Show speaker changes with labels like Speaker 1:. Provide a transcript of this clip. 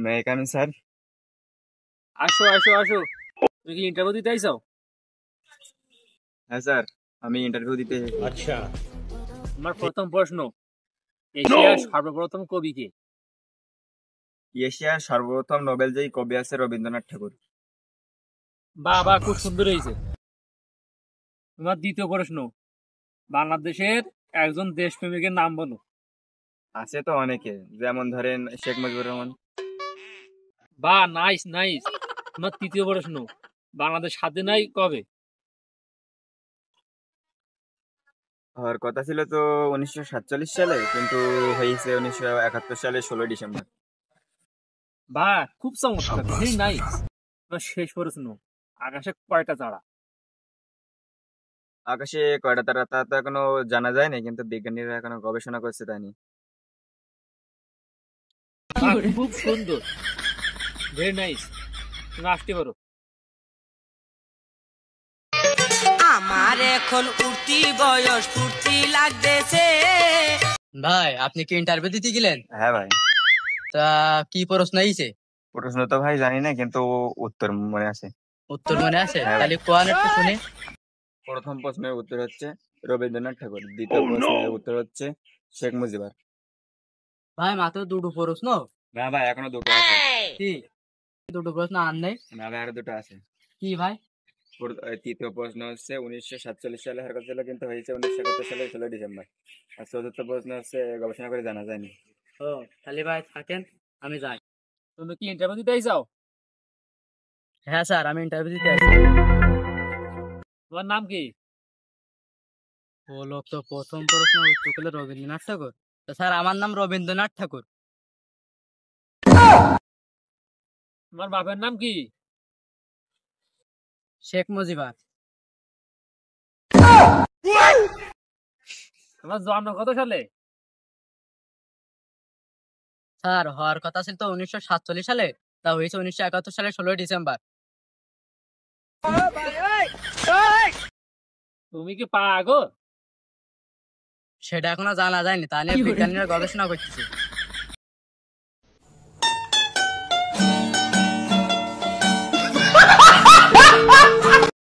Speaker 1: मैं coming sir.
Speaker 2: আসো আসো আসো, তুমি কি ইন্টারভিউ দিতে আইছো?
Speaker 1: হ্যাঁ স্যার, আমি ইন্টারভিউ দিতে।
Speaker 3: अच्छा।
Speaker 2: আমার প্রথম প্রশ্ন, এশিয়ার সর্বপ্রথম কবি কে?
Speaker 1: এশিয়ার সর্বপ্রথম নোবেলজয়ী কবি আছে রবীন্দ্রনাথ ঠাকুর।
Speaker 2: বাহ বাহ, খুব সুন্দর হয়েছে। তোমার দ্বিতীয় প্রশ্ন, বাংলাদেশের একজন দেশপ্রেমিকের নাম বলো।
Speaker 1: আছে তো অনেকে, যেমন ধরেন শেখ মুজিবুর রহমান।
Speaker 2: বাহ, নাইস নাইস। তোমার তৃতীয় প্রশ্ন, বাংলাদেশ স্বাধীন হয় কবে?
Speaker 1: হওয়ার কথা ছিল তো 1947 সালে, কিন্তু হয়েছে 1971 সালে 16 ডিসেম্বর।
Speaker 2: বাহ, খুব চমৎকার, ভেরি নাইস। তোমার শেষ প্রশ্ন, আকাশে কয়টা তারা?
Speaker 1: আকাশে কয়টা তারা তা তো এখনো জানা যায়নি, কিন্তু বিজ্ঞানীরা এখনো গবেষণা করছে তা নিয়ে।
Speaker 2: বাহ, খুব সুন্দর, ভেরি নাইস। তুমি আসতে পারো।
Speaker 4: আমার এখন উঠতি বয়স ফুর্তি লাগতেছে।
Speaker 5: ভাই আপনি কি ইন্টারভিউ দিতে গেলেন?
Speaker 1: হ্যাঁ ভাই।
Speaker 5: তা কি প্রশ্ন আইছে?
Speaker 1: প্রশ্ন তো ভাই জানি না, কিন্তু উত্তর মনে আছে।
Speaker 5: উত্তর মনে আছে?
Speaker 1: হ্যাঁ ভাই।
Speaker 5: তাহলে কোয়ান একটু শুনে।
Speaker 1: প্রথম প্রশ্নের উত্তর হচ্ছে রবীন্দ্রনাথ ঠাকুর, দ্বিতীয় প্রশ্নের উত্তর হচ্ছে শেখ মুজিবুর।
Speaker 5: ভাই মাত্র দুটো প্রশ্ন?
Speaker 1: না ভাই, এখনো দুটো আছে।
Speaker 5: কি দুটো প্রশ্ন আর নেই?
Speaker 1: না ভাই, আরো দুটো আছে।
Speaker 5: কি ভাই?
Speaker 1: তৃতীয় প্রশ্ন হচ্ছে 1947 সালে হওয়ার কথা ছিল, কিন্তু হয়েছে 1971 সালে 16 ডিসেম্বর। আর চতুর্থ প্রশ্ন হচ্ছে গবেষণা করে জানা যায়নি।
Speaker 5: ও তাহলে ভাই থাকেন, আমি যাই।
Speaker 2: তুমি কি ইন্টারভিউ দিতে আইছো?
Speaker 5: হ্যাঁ স্যার, আমি ইন্টারভিউ দিতে আসছি।
Speaker 2: তোমার নাম কি?
Speaker 5: ও লোক তো প্রথম প্রশ্ন উত্তর করলো রবীন্দ্রনাথ ঠাকুর। তো স্যার আমার নাম রবীন্দ্রনাথ ঠাকুর।
Speaker 2: তোমার বাপের নাম কি?
Speaker 5: শেখ মুজিবার।
Speaker 2: তোমার জন্ম কত সালে?
Speaker 5: স্যার হওয়ার কথা ছিল তো 1947 সালে, তা হয়েছে 1971 সালে 16 ডিসেম্বর।
Speaker 2: তুমি কি পাগল?
Speaker 5: সেটা এখনো জানা যায়নি, তা নিয়ে বিজ্ঞানীরা গবেষণা করতেছে।